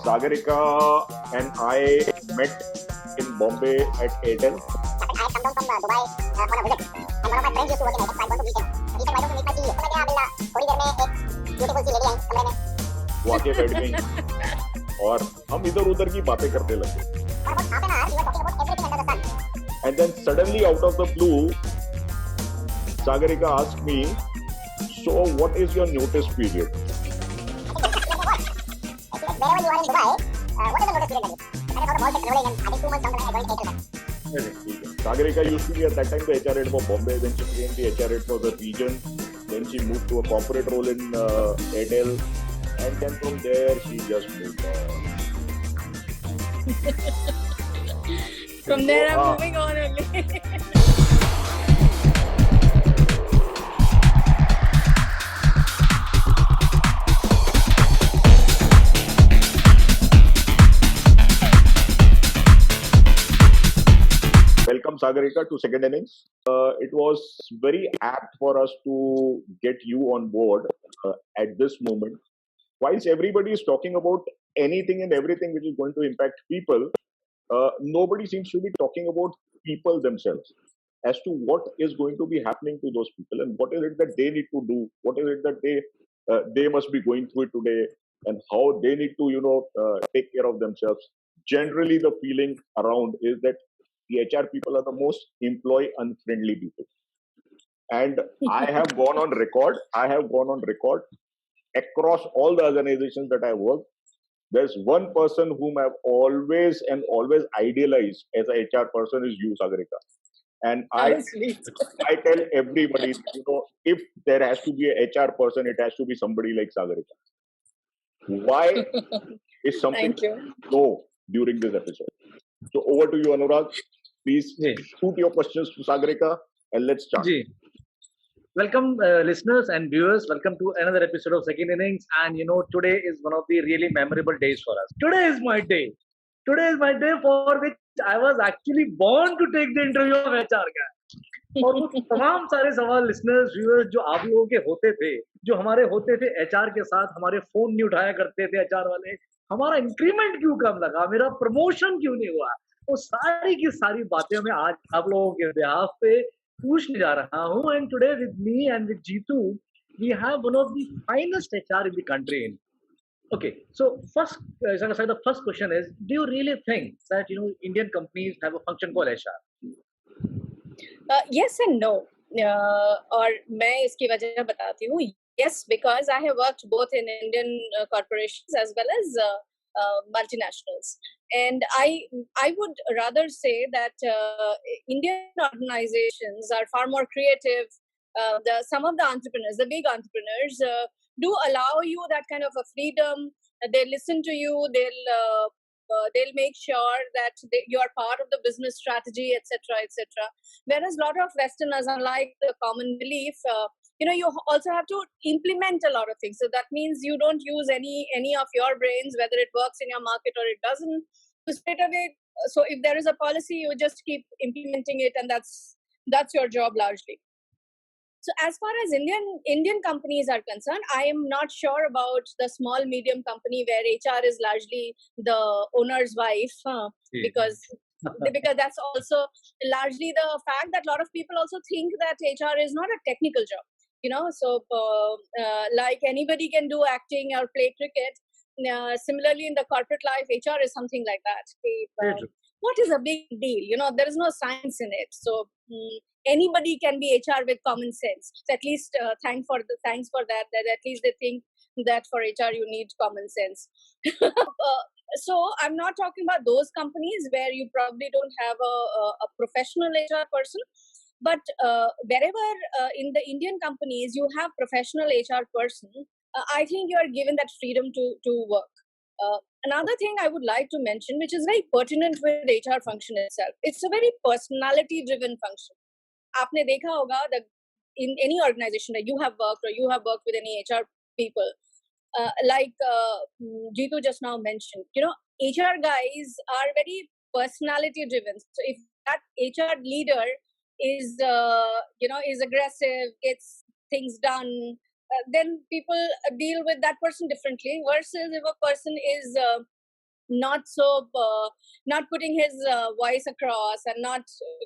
Sagarika and I met in Bombay at Airtel. I have come down from Dubai on a visit, and one of my friends used to work in Airtel, so I want to meet him. He said, "Why don't you meet my CEO?" तो मैं कहा बिल्ला थोड़ी देर में एक beautiful सी lady आई कमरे में वो आके बैठ गई और हम इधर उधर की बातें करने लगे. और about half an hour we were talking about everything under the sun. And then suddenly out of the blue, Sagarika asked me, "So what is your notice period?" Wherever you are in Dubai, what is the notice period? That is how the ball kept rolling, and I think 2 months down the line I joined Airtel Bank. Sagarika used to be at that time the HR head for Bombay, then she became the HR head for the region, then she moved to a corporate role in Airtel, and then from there she just moved on. From there I'm moving on only. Welcome, Sagarika, to Second Innings. It was very apt for us to get you on board at this moment. Whilst everybody is talking about anything and everything which is going to impact people, nobody seems to be talking about people themselves as to what is going to be happening to those people and what is it that they need to do, what is it that they must be going through today, and how they need to take care of themselves. Generally, the feeling around is that the HR people are the most employee unfriendly people. And I have gone on record across all the organizations that I work. There's one person whom I've always idealized as a HR person is you, Sagarika. And I tell everybody, if there has to be a HR person, it has to be somebody like Sagarika. Why is something no during this episode? So over to you, Anurag. Please shoot your questions to Sagarika and let's start. Welcome, listeners and viewers. Welcome to another episode of Second Innings. And today is one of the really memorable days for us. Today is my day. Today is my day for which I was actually born to take the interview of HR guy. और वो तमाम सारे सवाल listeners viewers जो आप लोगों के होते थे, जो हमारे होते थे एचआर के साथ, हमारे फोन नहीं उठाया करते थे एचआर वाले, हमारा इंक्रीमेंट क्यों कम लगा, मेरा प्रमोशन क्यों नहीं हुआ, वो सारी की सारी बातें मैं आज आप लोगों के बिहाफ पे पूछने जा रहा हूँ. And today with me and with Jeetu we have one of the finest HR in the country. Okay, so first, the first question is, do you really think that Indian companies have a function called HR? Yes and no. और मैं इसकी वजह बताती हूँ. Yes, because I have worked both in Indian corporations as well as multinationals, and I would rather say that Indian organizations are far more creative. Some of the entrepreneurs, the big entrepreneurs, do allow you that kind of a freedom. They listen to you. They'll make sure that you are part of the business strategy, etc., etc. Whereas a lot of Westerners, unlike the common belief, you also have to implement a lot of things. So that means you don't use any of your brains, whether it works in your market or it doesn't. So straight away, so if there is a policy, you just keep implementing it, and that's your job largely. So as far as Indian companies are concerned, I am not sure about the small medium company where HR is largely the owner's wife, because that's also largely the fact that a lot of people also think that HR is not a technical job. So like anybody can do acting or play cricket. Similarly, in the corporate life, HR is something like that. What is a big deal? There is no science in it. So anybody can be HR with common sense. So at least thanks for that. That at least they think that for HR you need common sense. So I'm not talking about those companies where you probably don't have a professional HR person. But wherever in the Indian companies you have professional HR person, I think you are given that freedom to work. Another thing I would like to mention, which is very pertinent with HR function itself, it's a very personality-driven function. आपने देखा होगा that in any organization that you have worked or you have worked with any HR people, like Jeetu just now mentioned, HR guys are very personality-driven. So if that HR leader is aggressive, gets things done, then people deal with that person differently. Versus if a person is not putting his voice across, and not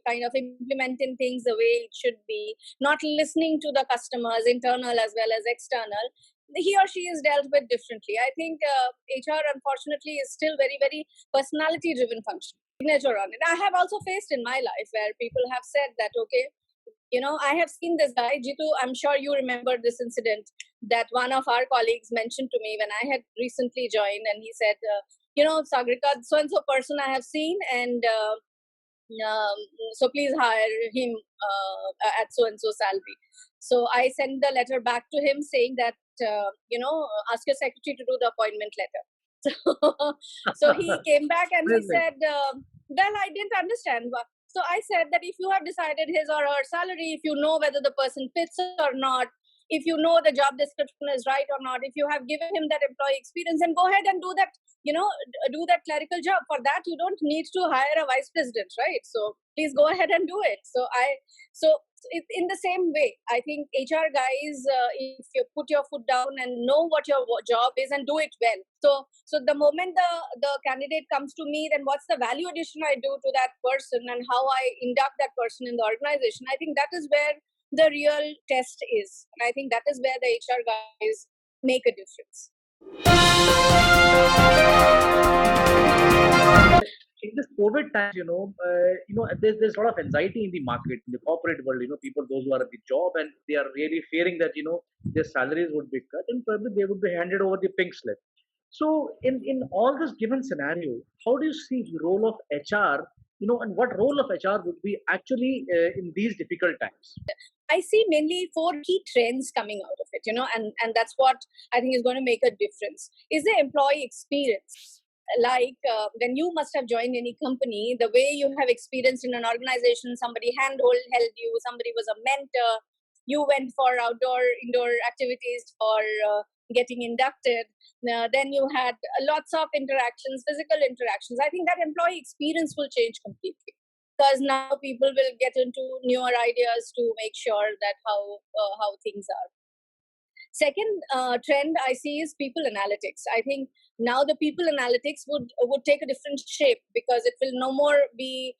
kind of implementing things the way it should be, not listening to the customers, internal as well as external. He or she is dealt with differently. I think HR, unfortunately, is still very, very personality driven function. Signature on it. I have also faced in my life where people have said that, okay, I have seen this guy, Jitu. I'm sure you remember this incident that one of our colleagues mentioned to me when I had recently joined, and he said, Sagrika, so and so person I have seen, and so please hire him at so and so salary. So I sent the letter back to him saying that, ask your secretary to do the appointment letter. So he came back and he said, well, I didn't understand. So I said that if you have decided his or her salary, if you know whether the person fits or not, if you know the job description is right or not, if you have given him that employee experience, then go ahead and do that, do that clerical job. For that, you don't need to hire a vice president, right? So please go ahead and do it. So in the same way, I think HR guys, if you put your foot down and know what your job is and do it well. So the moment the candidate comes to me, then what's the value addition I do to that person and how I induct that person in the organization? I think that is where the real test is. And I think that is where the HR guys make a difference. In this COVID times, there's a lot of anxiety in the market, in the corporate world. People, those who are at the job, and they are really fearing that their salaries would be cut, and probably they would be handed over the pink slip. So, in all this given scenario, how do you see the role of HR? And what role of HR would be actually in these difficult times? I see mainly 4 key trends coming out of it, and that's what I think is going to make a difference. Is the employee experience. Like when you must have joined any company, the way you have experienced in an organization, somebody held you, somebody was a mentor, you went for indoor activities for getting inducted, then you had lots of interactions, physical interactions. I think that employee experience will change completely, because now people will get into newer ideas to make sure that how things are. Second trend I see is people analytics. I think now the people analytics would take a different shape, because it will no more be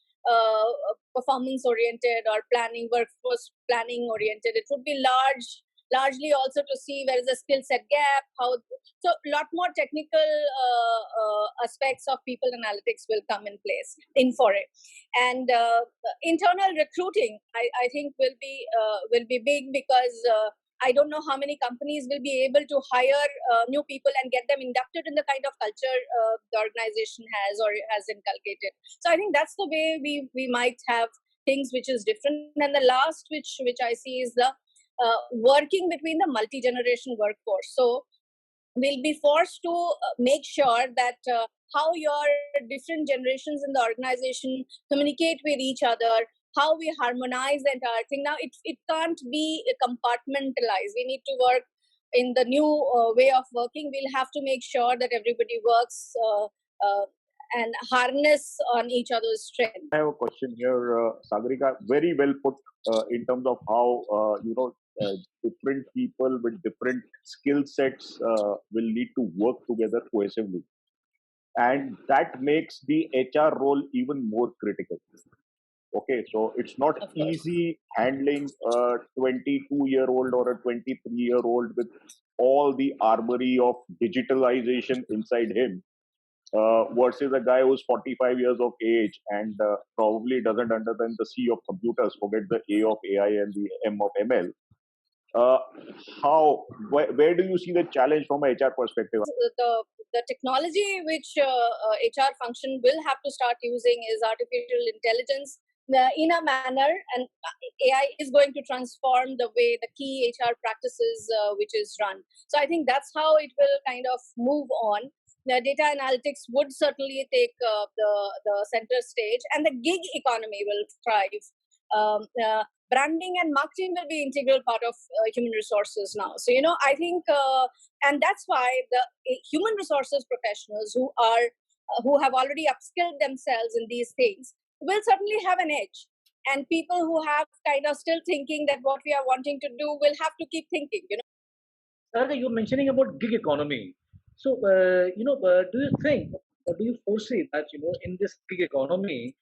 performance oriented or workforce planning oriented. It would be largely also to see where is the skill set gap, so a lot more technical aspects of people analytics will come in place for it. And internal recruiting, I think will be big, because I don't know how many companies will be able to hire new people and get them inducted in the kind of culture the organization has or has inculcated. So I think that's the way we might have things which is different. And the last which I see is the working between the multi-generation workforce. So we'll be forced to make sure that how your different generations in the organization communicate with each other, how we harmonize the entire thing. Now, it can't be compartmentalized. We need to work in the new way of working. We'll have to make sure that everybody works and harness on each other's strength. I have a question here, Sagarika. Very well put in terms of how different people with different skill sets will need to work together cohesively, and that makes the HR role even more critical. Okay, so it's not easy handling a 22-year-old or a 23-year-old with all the armory of digitalization inside him versus a guy who's 45 years of age and probably doesn't understand the C of computers, forget the A of AI and the M of ML. Where do you see the challenge from a HR perspective? The technology which HR function will have to start using is artificial intelligence in a manner, and AI is going to transform the way the key HR practices which is run. So I think that's how it will kind of move on. The data analytics would certainly take the center stage, and the gig economy will thrive. Branding and marketing will be integral part of human resources now. So, I think, and that's why the human resources professionals who have already upskilled themselves in these things will certainly have an edge. And people who have kind of still thinking that what we are wanting to do will have to keep thinking, Sarika, you're mentioning about gig economy. So, do you think or do you foresee that in this gig economy,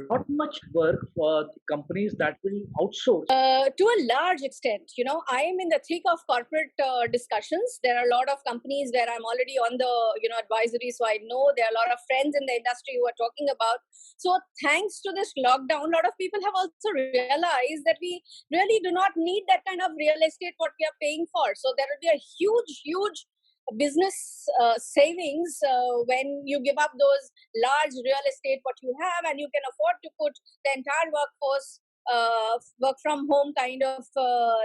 not much work for the companies that will outsource? To a large extent, I am in the thick of corporate discussions. There are a lot of companies where I'm already on the advisory, so I know there are a lot of friends in the industry who are talking about. So thanks to this lockdown, a lot of people have also realized that we really do not need that kind of real estate what we are paying for. So there will be a huge business savings when you give up those large real estate what you have, and you can afford to put the entire workforce work from home kind of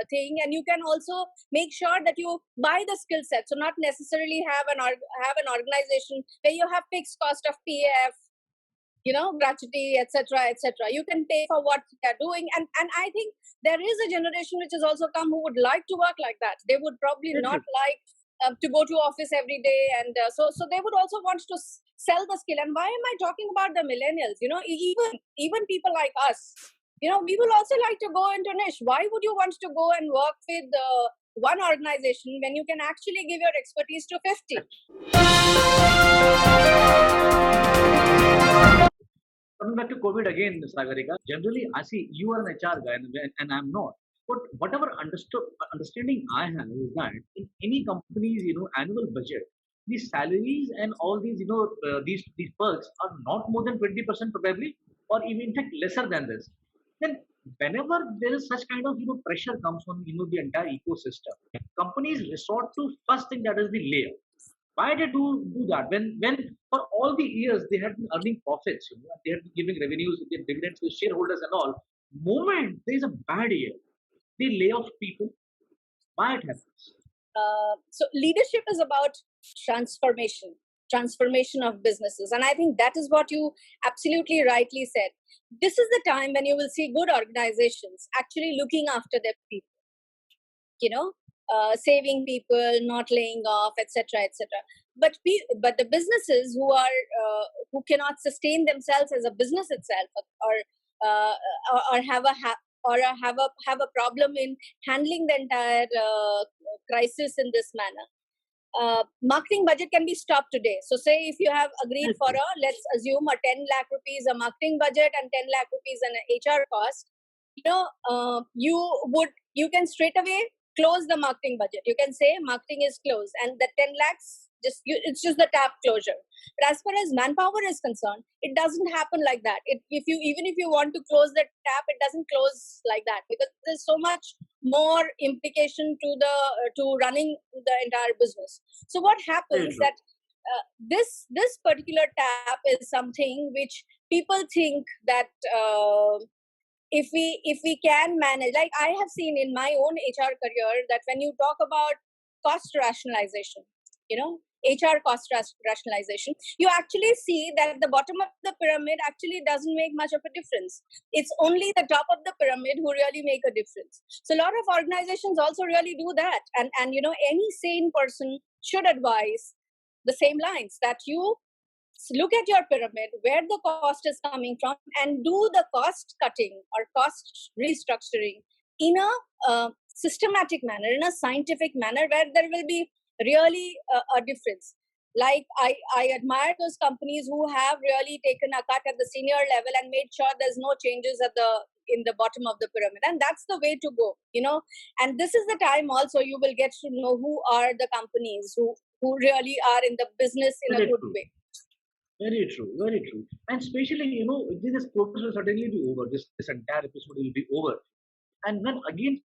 thing, and you can also make sure that you buy the skill set. So not necessarily have an organization where you have fixed cost of PF, gratuity, etc. You can pay for what they're doing, and I think there is a generation which has also come who would like to work like that. They would probably not like to go to office every day, and so they would also want to sell the skill. And why am I talking about the millennials? Even people like us, we will also like to go into niche. Why would you want to go and work with one organization when you can actually give your expertise to 50? Coming back to COVID again, Sagarika, generally I see you are an HR guy and I'm not. But whatever understanding I have is that in any company's annual budget, these salaries and all these these perks are not more than 20% probably, or even in fact lesser than this. Then whenever there is such kind of pressure comes on the entire ecosystem, companies resort to first thing, that is the layoff. Why they do that when for all the years they had been earning profits, they had been giving revenues, their dividends to shareholders and all. Moment there is a bad year, they lay off people. Why it happens? So leadership is about transformation of businesses, and I think that is what you absolutely rightly said. This is the time when you will see good organizations actually looking after their people, saving people, not laying off, etc. But the businesses who cannot sustain themselves as a business itself, or have a problem in handling the entire crisis in this manner. Marketing budget can be stopped today. So say if you have agreed for let's assume a 10 lakh rupees a marketing budget and 10 lakh rupees an HR cost, you can straight away close the marketing budget. You can say marketing is closed, and the 10 lakhs it's just the tap closure. But as far as manpower is concerned, it doesn't happen like that. Even if you want to close the tap, it doesn't close like that, because there's so much more implication to running the entire business. So what happens that this particular tap is something which people think that if we can manage, like I have seen in my own HR career, that when you talk about cost rationalization, HR cost rationalization, you actually see that the bottom of the pyramid actually doesn't make much of a difference. It's only the top of the pyramid who really make a difference. So a lot of organizations also really do that, and any sane person should advise the same lines, that you look at your pyramid, where the cost is coming from, and do the cost cutting or cost restructuring in a systematic manner, in a scientific manner, where there will be really a difference. Like I admire those companies who have really taken a cut at the senior level and made sure there's no changes in the bottom of the pyramid, and that's the way to go. And this is the time also you will get to know who are the companies who really are in the business in a good way. Very true, very true. And especially, this focus will certainly be over. This entire episode will be over. And then again,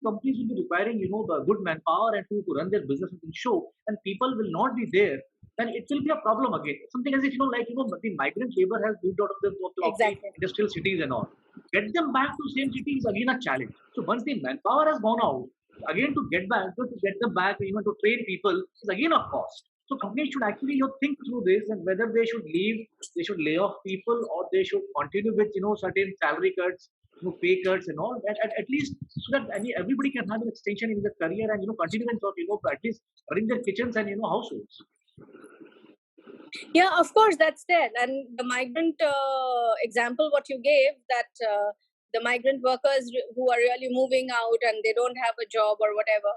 companies will be requiring, the good manpower and to run their business in show, and people will not be there, then it will be a problem again. Something as if, the migrant labor has moved out of the Exactly. industrial cities and all. Get them back to same city is again a challenge. So once the manpower has gone out, again to get them back, even to train people is again a cost. So companies should actually think through this, and whether they should leave, they should lay off people, or they should continue with certain salary cuts, pay cuts and all. At least so that everybody can have an extension in their career and continuance of at least running their kitchens and households. Yeah, of course, that's there. And the migrant example what you gave, that the migrant workers who are really moving out and they don't have a job or whatever.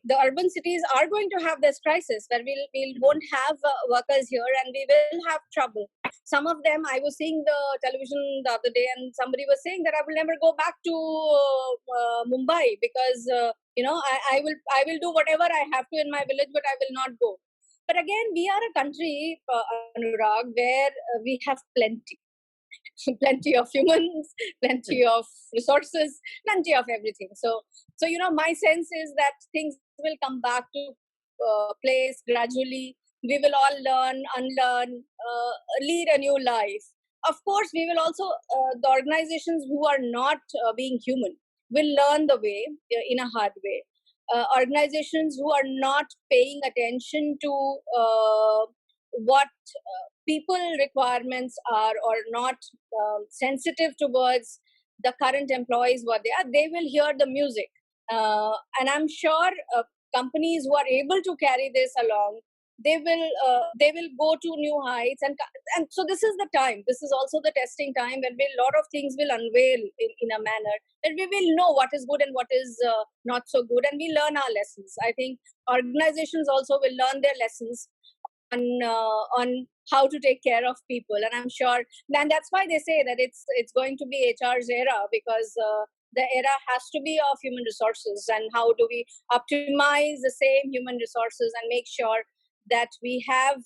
The urban cities are going to have this crisis where we won't have workers here and we will have trouble. Some of them, I was seeing the television the other day and somebody was saying that I will never go back to Mumbai because I will do whatever I have to in my village, but I will not go. But again, we are a country, Anurag, where we have plenty of humans, plenty of resources, plenty of everything. So my sense is that things will come back to place gradually. We will all learn, unlearn, lead a new life. Of course, we will also, the organizations who are not being human will learn the way in a hard way. Organizations who are not paying attention to what people requirements are or not sensitive towards the current employees what they will hear the music, and I'm sure companies who are able to carry this along, they will go to new heights, and so this is the time, this is also the testing time when a lot of things will unveil in a manner that we will know what is good and what is not so good, and we learn our lessons. I think organizations also will learn their lessons on how to take care of people, and I'm sure, and that's why they say that it's going to be HR's era, because the era has to be of human resources, and how do we optimize the same human resources and make sure that we have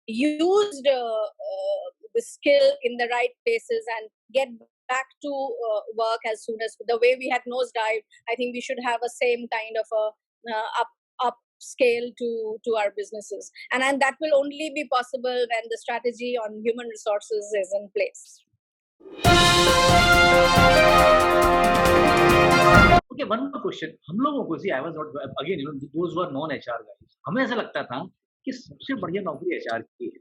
used the skill in the right places and get back to work as soon as, the way we had nosedived. I think we should have a same kind of a up scale to our businesses, and that will only be possible when the strategy on human resources is in place. Okay, one more question. हम लोगों को, see, I was not, again, those who are non-HR guys, हमें ऐसा लगता था कि सबसे बढ़िया नौकरी HR की है.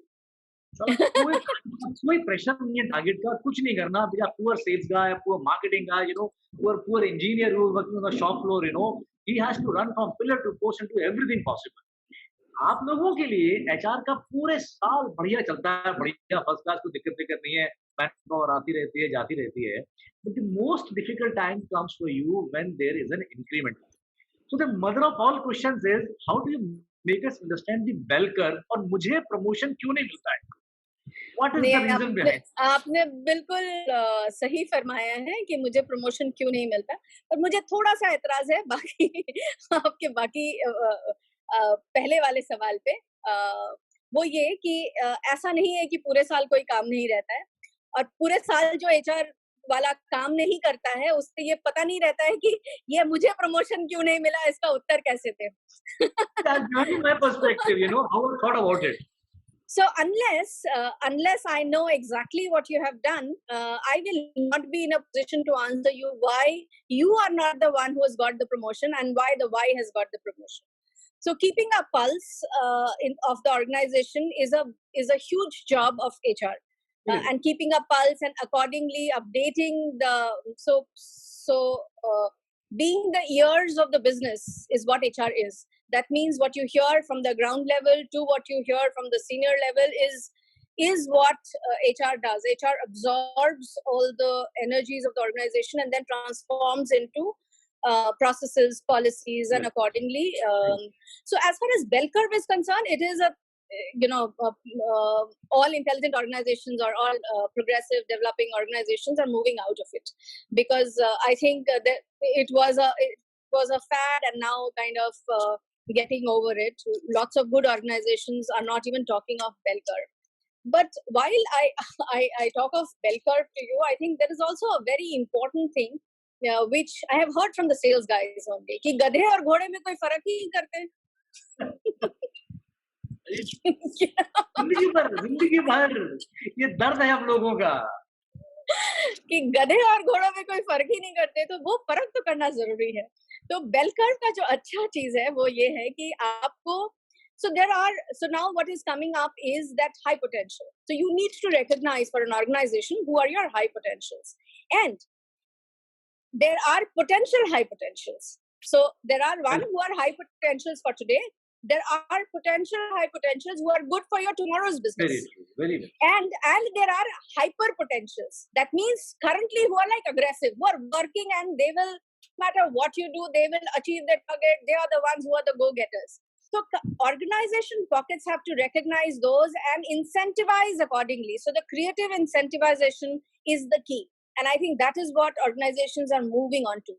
कोई प्रेशर नहीं है टारगेट का, कुछ नहीं करना. Poor sales guy, poor marketing guy, poor engineer who is working on the shop floor, he has to run from pillar to post and do everything possible. आप लोगों के लिए HR का पूरे साल बढ़िया चलता है, बढ़िया फर्स्ट क्लास, कोई दिक्कत नहीं है, मैनपावर आती रहती है, जाती रहती है. But the most difficult time comes for you when there is an increment. So the mother of all questions is, how do you make us understand the bell curve, और मुझे प्रमोशन क्यों नहीं मिलता है? What is the reason behind? आपने बिल्कुल सही फरमाया है कि मुझे प्रमोशन क्यों नहीं मिलता, पर मुझे थोड़ा सा एतराज है बाकी आपके बाकी पहले वाले सवाल पे. वो ये कि ऐसा नहीं है कि पूरे साल कोई काम नहीं रहता है, और पूरे साल जो HR वाला काम नहीं करता है उससे ये पता नहीं रहता है कि ये मुझे प्रमोशन क्यों नहीं मिला, इसका उत्तर कैसे दे. That's my perspective, how I thought about it. So unless I know exactly what you have done, I will not be in a position to answer you why you are not the one who has got the promotion and why the Y has got the promotion. So keeping a pulse of the organization is a huge job of HR, and keeping a pulse and accordingly updating being the ears of the business is what HR is. That means what you hear from the ground level to what you hear from the senior level is what HR does. HR absorbs all the energies of the organization and then transforms into processes, policies, and accordingly. So as far as bell curve is concerned, it is all intelligent organizations or all progressive developing organizations are moving out of it, because I think that it was a fad, and now kind of getting over it. Lots of good organizations are not even talking of bell curve. But while I talk of bell curve to you, I think there is also a very important thing which I have heard from the sales guys only, कि गधे और घोड़े में कोई फर्क ही नहीं करते. जिंदगी भर ये दर्द है हम लोगों का कि गधे और घोड़ों में कोई फर्क ही नहीं करते, तो वो फर्क तो करना जरूरी है. तो बेल कर्व का जो अच्छा चीज है वो ये है कि आपको so now what is coming up is that high potential. So you need to recognize for an organization who are your high potentials, and there are potential high potentials. So there are one who are high potentials for today. There are potential high potentials who are good for your tomorrow's business. very well. And there are hyper potentials. That means currently who are like aggressive, who are working, and they will, no matter what you do, they will achieve their target. They are the ones who are the go-getters. So organization pockets have to recognize those and incentivize accordingly. So the creative incentivization is the key, and I think that is what organizations are moving on to.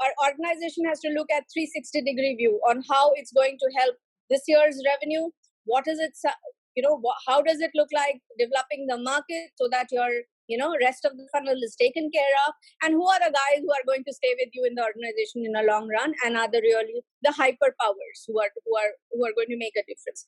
Our organization has to look at 360-degree view on how it's going to help this year's revenue. What is it, how does it look like developing the market so that your rest of the funnel is taken care of, and who are the guys who are going to stay with you in the organization in the long run, and are the hyper powers who are going to make a difference.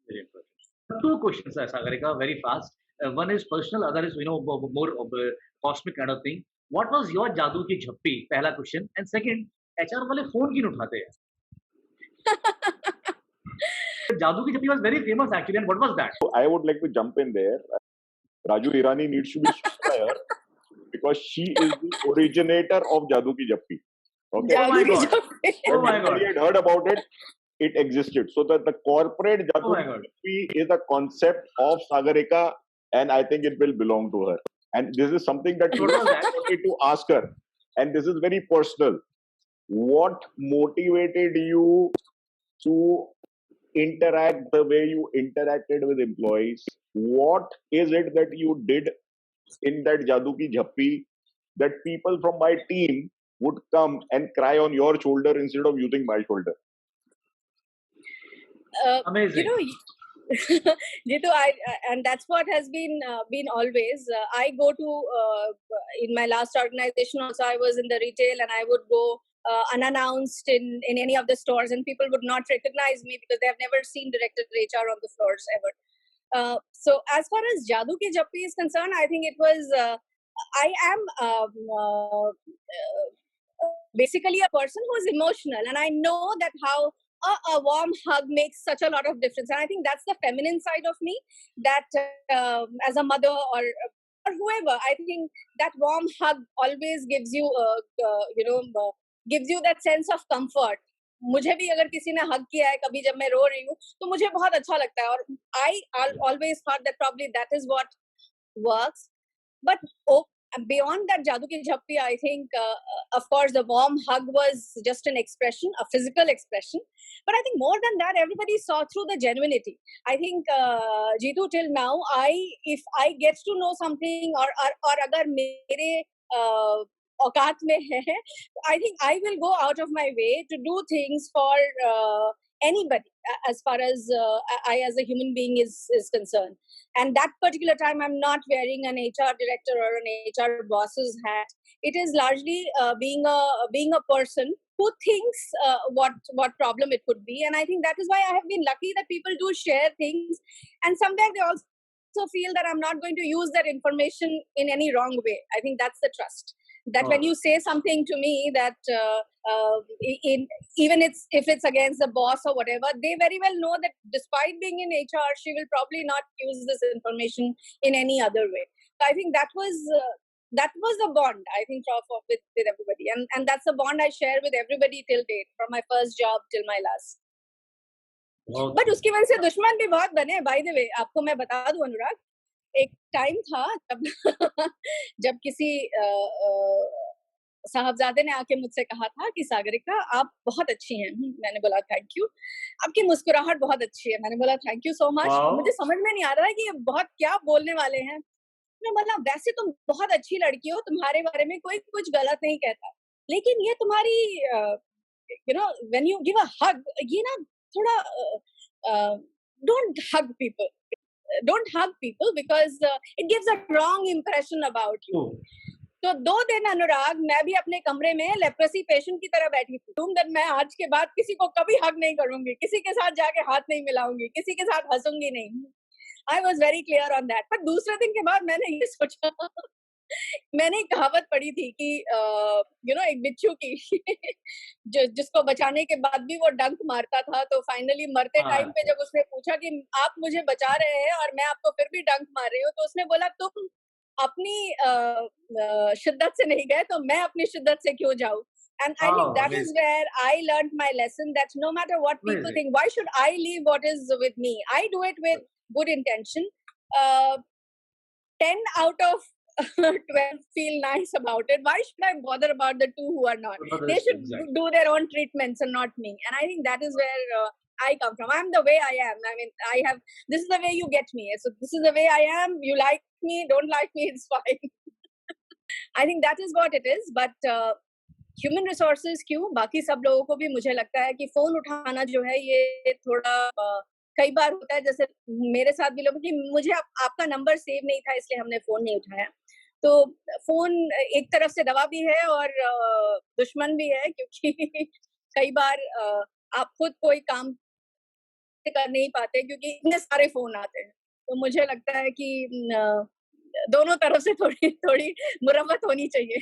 Very important. Two questions, Sagarika, very fast. One is personal, other is more of a cosmic kind of thing. What was your जादू की झप्पी? पहला question. And second, HR वाले phone क्यों नहीं उठाते हैं? जादू की झप्पी was very famous actually, and what was that? So I would like to jump in there. Raju Irani needs to be here because she is the originator of Jadoo Ki Jappi. Okay. Oh my God. Oh my God. Everybody had heard about it. It existed. So the corporate Jadoo Ki Jappi is a concept of Sagarika, and I think it will belong to her. And this is something that you wanted to ask her. And this is very personal. What motivated you to interact the way you interacted with employees? What is it that you did in that Jadoo Ki Jappi that people from my team would come and cry on your shoulder instead of using my shoulder? Amazing. Jitu, and that's what has been always. I go to in my last organization also, I was in the retail, and I would go unannounced in any of the stores, and people would not recognize me because they have never seen director HR on the floors ever. So as far as Jadoo Ki Jappi is concerned, I think it was I am basically a person who is emotional, and I know that how a warm hug makes such a lot of difference. And I think that's the feminine side of me, that as a mother or whoever, I think that warm hug always gives you gives you that sense of comfort. मुझे भी अगर किसी ने hug किया है कभी जब मैं रो रही हूँ तो मुझे बहुत अच्छा लगता है, और I always thought that probably that is what works. But beyond that Jadoo Ki Jappi, I think of course the warm hug was just an expression, a physical expression, but I think more than that everybody saw through the genuinity. I think Jitu, till now if I get to know something or agar mere औकात में है, I think I will go out of my way to do things for anybody as far as I as a human being is concerned. And that particular time I'm not wearing an HR director or an HR boss's hat. It is largely being a person who thinks what problem it could be. And I think that is why I have been lucky that people do share things, and sometimes they also feel that I'm not going to use that information in any wrong way. I think that's the trust. That when you say something to me that even if it's against the boss or whatever, they very well know that despite being in HR, she will probably not use this information in any other way. So I think that was the bond, I think, with everybody, and that's the bond I share with everybody till date, from my first job till my last. But उसकी वजह से दुश्मन भी बहुत बने. By the way, आपको मैं बता दूं अनुराग, एक टाइम था जब किसी साहबजादे ने आके मुझसे कहा था कि सागरिका आप बहुत अच्छी हैं. मैंने बोला थैंक यू. आपकी मुस्कुराहट बहुत अच्छी है. मैंने बोला थैंक यू सो मच. मुझे समझ में नहीं आ रहा है कि ये बहुत क्या बोलने वाले हैं. मैं बोला वैसे तुम बहुत अच्छी लड़की हो, तुम्हारे बारे में कोई कुछ गलत नहीं कहता, लेकिन ये तुम्हारी when you give a hug, ये ना थोड़ा don't hug people because it gives a wrong impression about you. तो 2 दिन अनुराग मैं भी अपने कमरे में लेप्रोसी पेशेंट की तरह बैठी थी. मैं आज के बाद किसी को कभी हग नहीं करूंगी, किसी के साथ जाके हाथ नहीं मिलाऊंगी, किसी के साथ हंसूंगी नहीं. I was very clear on that. पर दूसरे दिन के बाद मैंने ये सोचा मैंने एक कहावत पढ़ी थी कि एक बिच्छू की जिसको बचाने के बाद भी वो डंक मारता था, तो फाइनली मरते टाइम पे जब उसने पूछा कि आप मुझे बचा रहे हैं और मैं आपको फिर भी डंक मार रही हूँ, तो उसने बोला तुम अपनी शिद्दत से नहीं गए तो मैं अपनी शिद्दत से क्यों जाऊँ. And I think that is amazing. where I learned my lesson, that no matter what people Amazing. think, why should I leave what is with me? I do it with good intention. Uh, 10 out of 12 feel nice about it. Why should I bother about the 2 who are not? They should Exactly. do their own treatments and not me. And I think that is where I come from. I'm the way I am. I mean, this is the way you get me. So this is the way I am. You like me, don't like me, it's fine. I think that is what it is. But human resources क्यों, बाकी सब लोगों को भी मुझे लगता है कि फोन उठाना जो है ये थोड़ा कई बार होता है, जैसे मेरे साथ भी लोग कि मुझे आपका नंबर सेव नहीं था इसलिए हमने फोन नहीं उठाया. तो फोन एक तरफ से दवा भी है और दुश्मन भी है, क्योंकि कई बार आप खुद कोई काम कर नहीं पाते क्योंकि इतने सारे फोन आते हैं. तो मुझे लगता है कि दोनों तरफ से थोड़ी थोड़ी मुरव्वत होनी चाहिए.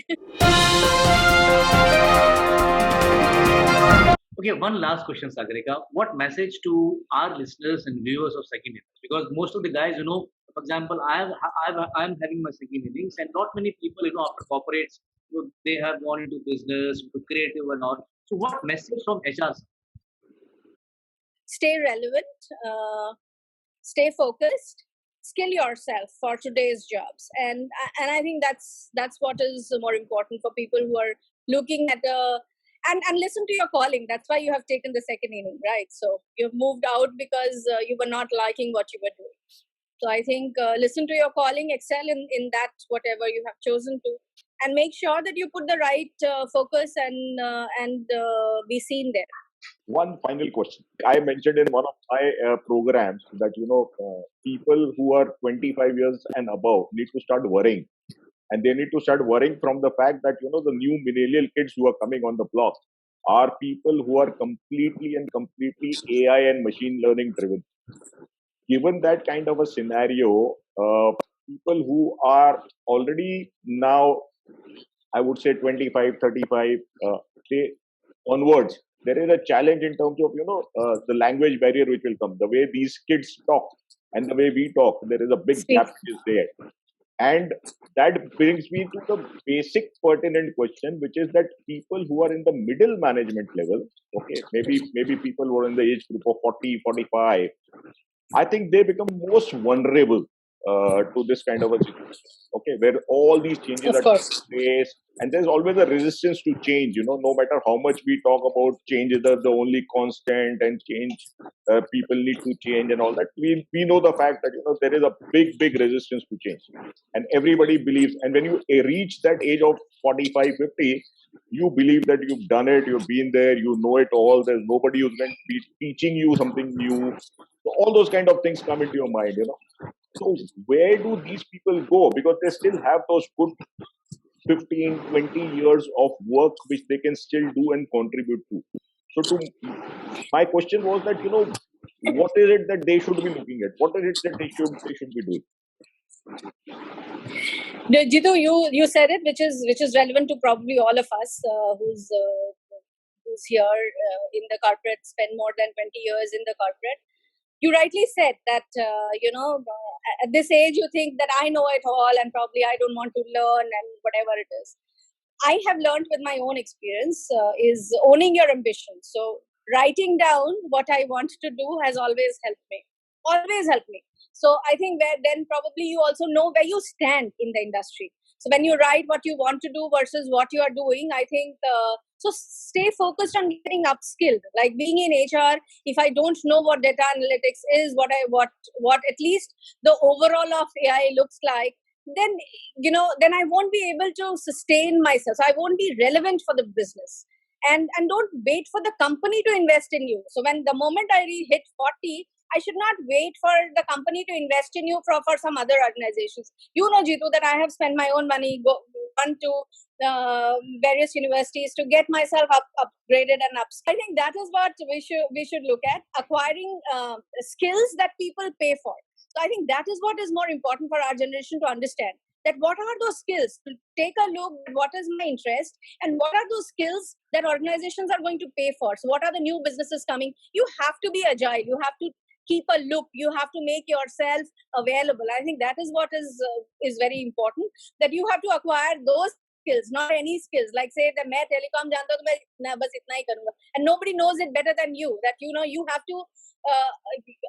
Okay, one last question, Sagarika. What message to our listeners and viewers of Second Innings? Because most of the guys, for example, I'm having my second innings, and not many people, after corporates, they have gone into business, into creative and all. So, what message from HR? Stay relevant, stay focused, skill yourself for today's jobs, and I think that's what is more important for people who are looking at and listen to your calling. That's why you have taken the second inning, right? So you've moved out because you were not liking what you were doing. So I think listen to your calling, excel in that whatever you have chosen to, and make sure that you put the right focus and be seen there. One final question. I mentioned in one of my programs that people who are 25 years and above need to start worrying, and they need to start worrying from the fact that the new millennial kids who are coming on the block are people who are completely AI and machine learning driven. Given that kind of a scenario, people who are already now, I would say 25, 35, say onwards, there is a challenge in terms of the language barrier which will come. The way these kids talk and the way we talk, there is a big gap which is there. And that brings me to the basic pertinent question, which is that people who are in the middle management level, okay, maybe people who are in the age group of 40, 45, I think they become most vulnerable to this kind of a situation, okay, where all these changes are taking place, and there's always a resistance to change. No matter how much we talk about change is the only constant, and change, people need to change and all that. We know the fact that there is a big resistance to change, and everybody believes. And when you reach that age of 45, 50, you believe that you've done it, you've been there, you know it all. There's nobody who's going to be teaching you something new. So all those kind of things come into your mind. So where do these people go? Because they still have those good 15, 20 years of work which they can still do and contribute to. So my question was that, what is it that they should be looking at? What is it that they should be doing? Jitu, you said it, which is relevant to probably all of us who's here in the corporate, spend more than 20 years in the corporate. You rightly said that, at this age, you think that I know it all and probably I don't want to learn and whatever it is. I have learned with my own experience is owning your ambition. So writing down what I want to do has always helped me. So I think then probably you also know where you stand in the industry. So when you write what you want to do versus what you are doing, I think, so stay focused on getting upskilled. Like being in HR, if I don't know what data analytics is, what at least the overall of AI looks like, then I won't be able to sustain myself. So I won't be relevant for the business. And don't wait for the company to invest in you. So when the moment I hit 40, I should not wait for the company to invest in you for some other organizations. Jitu, that I have spent my own money, gone to various universities to get myself upgraded and up. I think that is what we should look at, acquiring skills that people pay for. So I think that is what is more important for our generation to understand. That what are those skills? To take a look at what is my interest and what are those skills that organizations are going to pay for. So what are the new businesses coming? You have to be agile. You have to keep a look. You have to make yourself available. I think that is what is very important. That you have to acquire those skills, not any skills. Like say that मैं telecom जानता हूँ तो मैं बस इतना ही करूँगा, and nobody knows it better than you. That you have to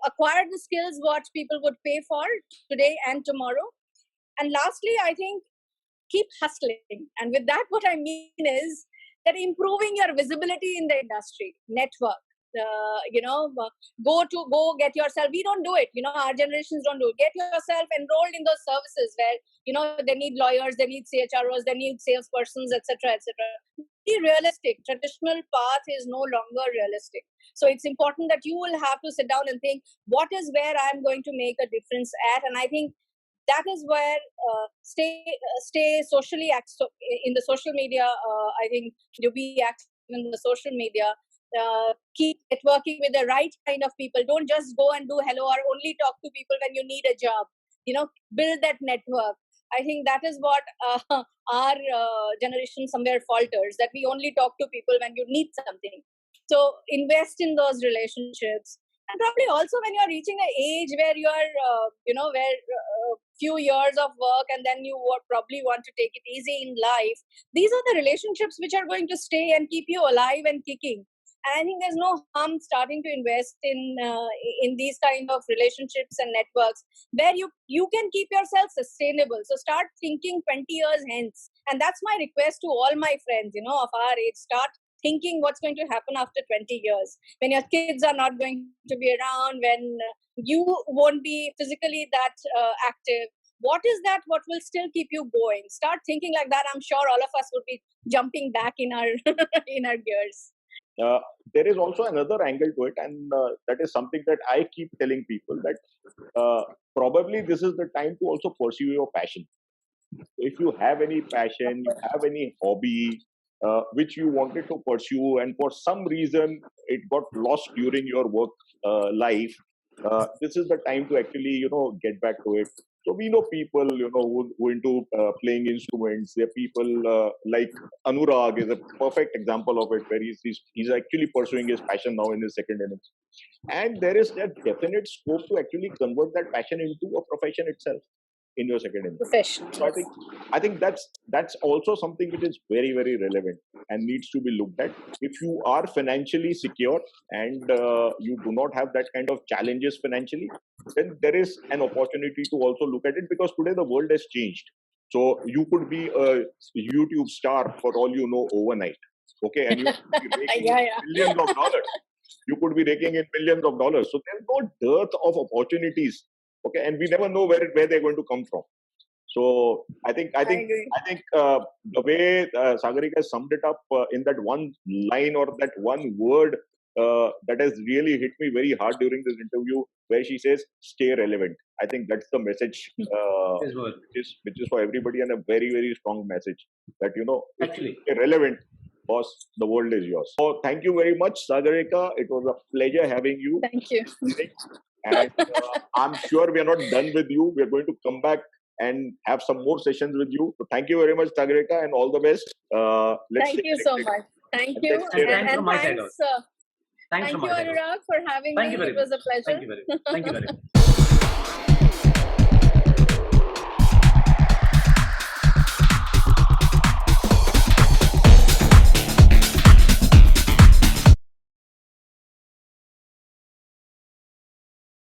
acquire the skills what people would pay for today and tomorrow. And lastly, I think keep hustling. And with that, what I mean is that improving your visibility in the industry, network. Go get yourself. We don't do it. Our generations don't do it. Get yourself enrolled in those services where they need lawyers, they need CHROs, they need salespersons, etc., etc. Be realistic. Traditional path is no longer realistic. So it's important that you will have to sit down and think, what is where I'm going to make a difference at? And I think that is where stay socially active in the social media. I think you be active in the social media. Keep networking with the right kind of people. Don't just go and do hello or only talk to people when you need a job. Build that network. I think that is what our generation somewhere falters, that we only talk to people when you need something. So invest in those relationships. And probably also when you're reaching an age where you're, where few years of work and then you probably want to take it easy in life, these are the relationships which are going to stay and keep you alive and kicking. And I think there's no harm starting to invest in these kind of relationships and networks where you can keep yourself sustainable. So start thinking 20 years hence. And that's my request to all my friends, of our age. Start thinking what's going to happen after 20 years, when your kids are not going to be around, when you won't be physically that active. What is that what will still keep you going? Start thinking like that. I'm sure all of us would be jumping back in our in our gears. There is also another angle to it, and that is something that I keep telling people, that probably this is the time to also pursue your passion. If you have any passion, you have any hobby which you wanted to pursue, and for some reason it got lost during your work life, this is the time to actually get back to it. So we know people who into playing instruments. There are people like Anurag is a perfect example of it, where he's actually pursuing his passion now in his second innings, and there is that definite scope to actually convert that passion into a profession itself in your second innings. Profession. So I think that's also something which is very, very relevant and needs to be looked at. If you are financially secure and you do not have that kind of challenges financially, then there is an opportunity to also look at it, because today the world has changed. So you could be a YouTube star for all you know overnight, okay, and you could be raking in millions of dollars. You could be raking in millions of dollars. So there's no dearth of opportunities. Okay, and we never know where they're going to come from. So I think the way Sagarika summed it up in that one line or that one word that has really hit me very hard during this interview, where she says, "Stay relevant." I think that's the message, which is for everybody, and a very, very strong message that Actually, stay relevant, boss. The world is yours. So thank you very much, Sagarika. It was a pleasure having you. Thank you. And I'm sure we are not done with you. We are going to come back and have some more sessions with you. So thank you very much, Sagarika, and all the best. Thank you so much. Thank you. And from my side also. Thank you, Anurag, for having me. It was a pleasure. Thank you very much.